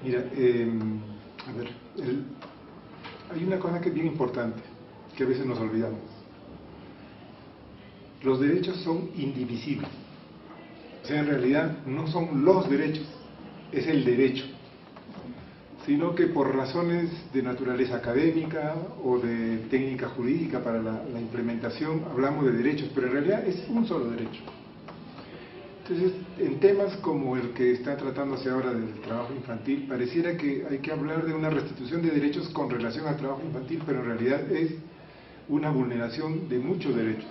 Mira, hay una cosa que es bien importante, que a veces nos olvidamos. Los derechos son indivisibles. O sea, en realidad no son los derechos, es el derecho. Sino que por razones de naturaleza académica o de técnica jurídica para la implementación hablamos de derechos, pero en realidad es un solo derecho. Entonces, en temas como el que está tratándose ahora del trabajo infantil, pareciera que hay que hablar de una restitución de derechos con relación al trabajo infantil, pero en realidad es una vulneración de muchos derechos.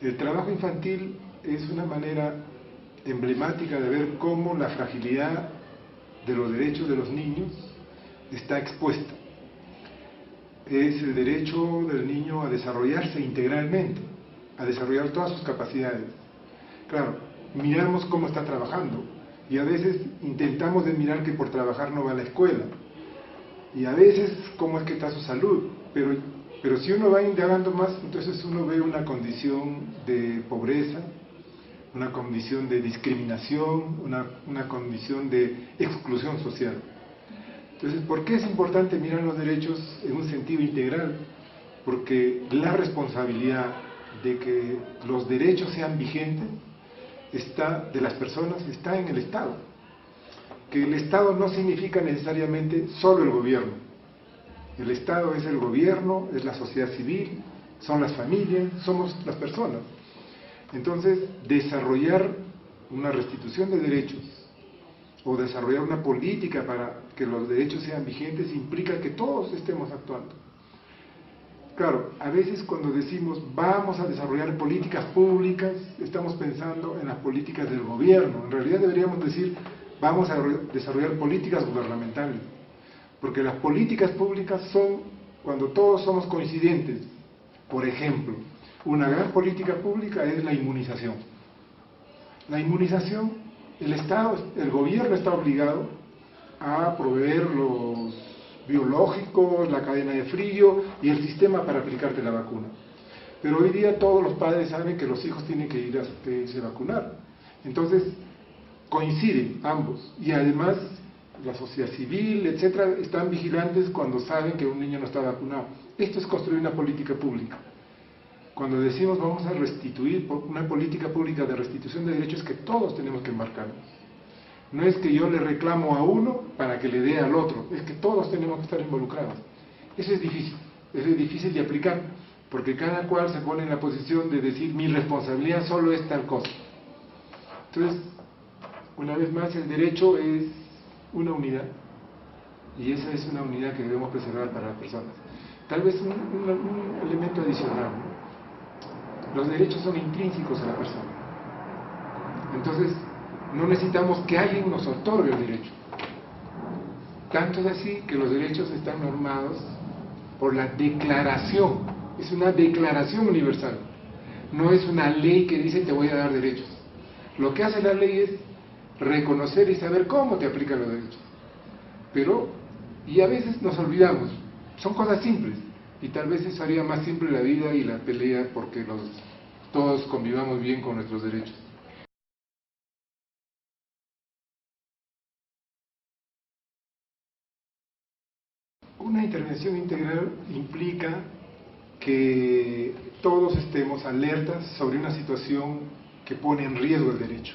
El trabajo infantil es una manera emblemática de ver cómo la fragilidad de los derechos de los niños está expuesta. Es el derecho del niño a desarrollarse integralmente, a desarrollar todas sus capacidades. Claro, miramos cómo está trabajando y a veces intentamos de mirar que por trabajar no va a la escuela y a veces cómo es que está su salud, pero si uno va indagando más, entonces uno ve una condición de pobreza, una condición de discriminación, una condición de exclusión social. Entonces, ¿por qué es importante mirar los derechos en un sentido integral? Porque la responsabilidad de que los derechos sean vigentes de las personas está en el Estado. Que el Estado no significa necesariamente solo el gobierno. El Estado es el gobierno, es la sociedad civil, son las familias, somos las personas. Entonces, desarrollar una restitución de derechos o desarrollar una política para que los derechos sean vigentes implica que todos estemos actuando. Claro, a veces cuando decimos vamos a desarrollar políticas públicas, estamos pensando en las políticas del gobierno. En realidad deberíamos decir vamos a desarrollar políticas gubernamentales, porque las políticas públicas son cuando todos somos coincidentes. Por ejemplo, una gran política pública es la inmunización. La inmunización, el gobierno está obligado a proveer los biológicos, la cadena de frío y el sistema para aplicarte la vacuna. Pero hoy día todos los padres saben que los hijos tienen que irse a vacunar. Entonces, coinciden ambos. Y además, la sociedad civil, etcétera, están vigilantes cuando saben que un niño no está vacunado. Esto es construir una política pública. Cuando decimos vamos a restituir una política pública de restitución de derechos, que todos tenemos que embarcarnos. No es que yo le reclamo a uno para que le dé al otro, es que todos tenemos que estar involucrados. Eso es difícil de aplicar, porque cada cual se pone en la posición de decir mi responsabilidad solo es tal cosa. Entonces, una vez más, el derecho es una unidad, y esa es una unidad que debemos preservar para las personas. Tal vez un elemento adicional, ¿no? Los derechos son intrínsecos a la persona. Entonces, no necesitamos que alguien nos otorgue el derecho. Tanto es así que los derechos están normados por la declaración. Es una declaración universal. No es una ley que dice te voy a dar derechos. Lo que hace la ley es reconocer y saber cómo te aplican los derechos. Y a veces nos olvidamos. Son cosas simples. Y tal vez eso haría más simple la vida y la pelea porque todos convivamos bien con nuestros derechos. Una intervención integral implica que todos estemos alertas sobre una situación que pone en riesgo el derecho.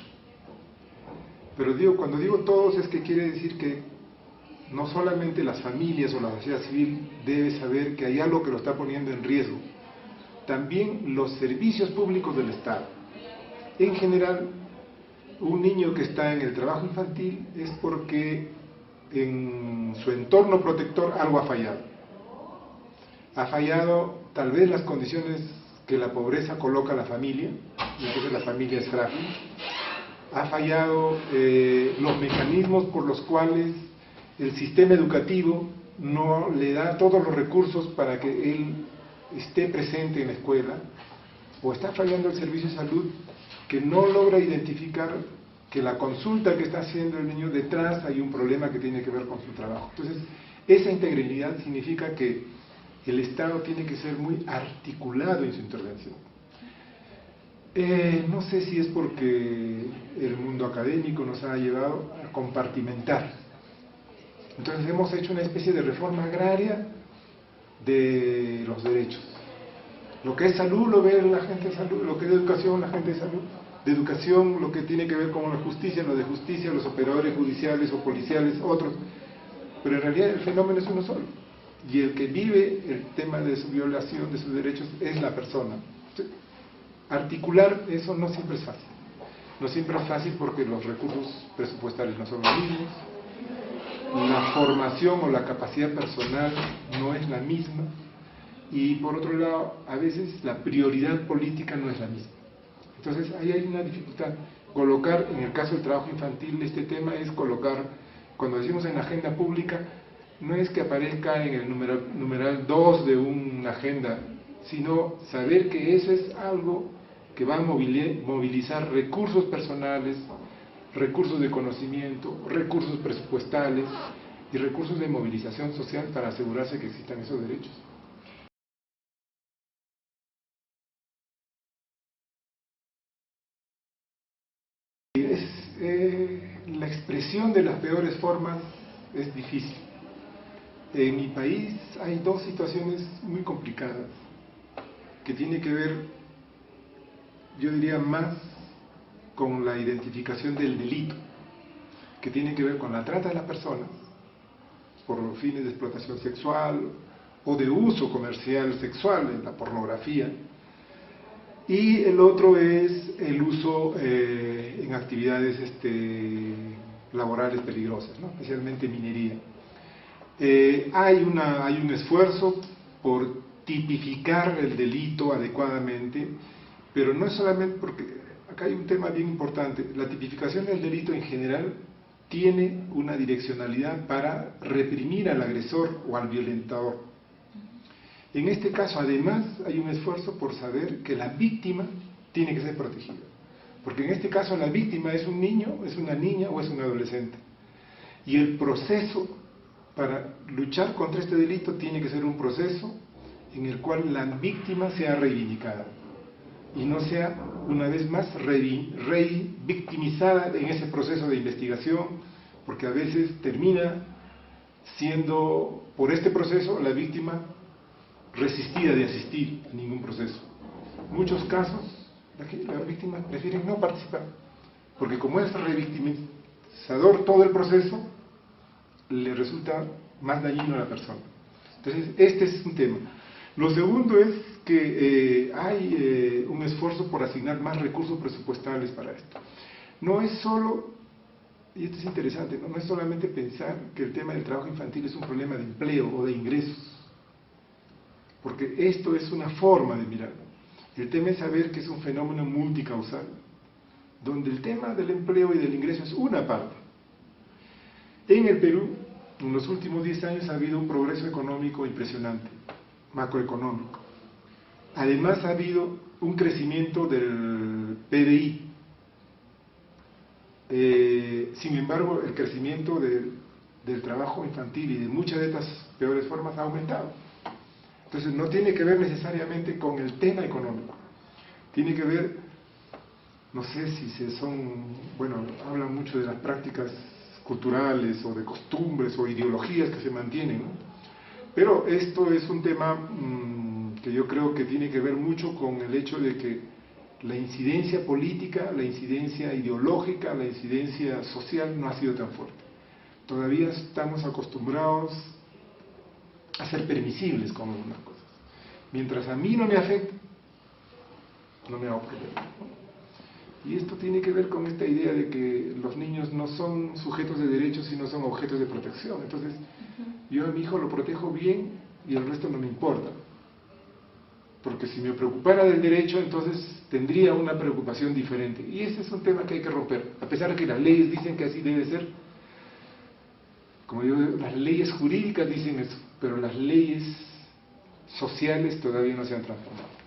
Pero cuando digo todos es que quiere decir que no solamente las familias o la sociedad civil debe saber que hay algo que lo está poniendo en riesgo, también los servicios públicos del Estado. En general, un niño que está en el trabajo infantil es porque en su entorno protector algo ha fallado. Ha fallado tal vez las condiciones que la pobreza coloca a la familia, y entonces la familia es frágil. Ha fallado los mecanismos por los cuales el sistema educativo no le da todos los recursos para que él esté presente en la escuela, o está fallando el servicio de salud que no logra identificar que la consulta que está haciendo el niño detrás hay un problema que tiene que ver con su trabajo. Entonces, esa integralidad significa que el Estado tiene que ser muy articulado en su intervención. No sé si es porque el mundo académico nos ha llevado a compartimentar. Entonces hemos hecho una especie de reforma agraria de los derechos. Lo que es salud lo ve la gente de salud, lo que es educación la gente de salud, de educación lo que tiene que ver con la justicia, lo de justicia, los operadores judiciales o policiales, otros. Pero en realidad el fenómeno es uno solo. Y el que vive el tema de su violación de sus derechos es la persona. Articular eso no siempre es fácil. No siempre es fácil porque los recursos presupuestarios no son los mismos, la formación o la capacidad personal no es la misma, y por otro lado, a veces la prioridad política no es la misma. Entonces ahí hay una dificultad. Colocar, en el caso del trabajo infantil, este tema es colocar, cuando decimos en la agenda pública, no es que aparezca en el numeral 2 de una agenda, sino saber que eso es algo que va a movilizar recursos personales, recursos de conocimiento, recursos presupuestales y recursos de movilización social para asegurarse que existan esos derechos. La expresión de las peores formas es difícil. En mi país hay dos situaciones muy complicadas que tienen que ver, yo diría, más con la identificación del delito, que tiene que ver con la trata de las personas por fines de explotación sexual o de uso comercial sexual en la pornografía, y el otro es el uso en actividades laborales peligrosas, ¿no? Especialmente minería. Hay un esfuerzo por tipificar el delito adecuadamente, pero no es solamente porque acá hay un tema bien importante. La tipificación del delito en general tiene una direccionalidad para reprimir al agresor o al violentador. En este caso, además, hay un esfuerzo por saber que la víctima tiene que ser protegida. Porque en este caso la víctima es un niño, es una niña o es un adolescente. Y el proceso para luchar contra este delito tiene que ser un proceso en el cual la víctima sea reivindicada y no sea una vez más revictimizada en ese proceso de investigación, porque a veces termina siendo, por este proceso, la víctima resistida de asistir a ningún proceso. En muchos casos, las víctimas prefieren no participar, porque como es revictimizador todo el proceso, le resulta más dañino a la persona. Entonces, este es un tema. Lo segundo es que hay un esfuerzo por asignar más recursos presupuestales para esto. No es solo, y esto es interesante, no es solamente pensar que el tema del trabajo infantil es un problema de empleo o de ingresos, porque esto es una forma de mirarlo. El tema es saber que es un fenómeno multicausal, donde el tema del empleo y del ingreso es una parte. En el Perú, en los últimos 10 años ha habido un progreso económico impresionante, macroeconómico. Además ha habido un crecimiento del PBI. Sin embargo, el crecimiento del trabajo infantil y de muchas de estas peores formas ha aumentado. Entonces no tiene que ver necesariamente con el tema económico, tiene que ver, no sé si hablan mucho de las prácticas culturales o de costumbres o ideologías que se mantienen, ¿no? Pero esto es un tema que yo creo que tiene que ver mucho con el hecho de que la incidencia política, la incidencia ideológica, la incidencia social no ha sido tan fuerte. Todavía estamos acostumbrados a ser permisibles con algunas cosas. Mientras a mí no me afecta, no me hago problema, ¿no? Y esto tiene que ver con esta idea de que los niños no son sujetos de derechos, sino son objetos de protección. Entonces, yo a mi hijo lo protejo bien y el resto no me importa. Porque si me preocupara del derecho, entonces tendría una preocupación diferente. Y ese es un tema que hay que romper. A pesar de que las leyes dicen que así debe ser, como digo, las leyes jurídicas dicen eso, pero las leyes sociales todavía no se han transformado.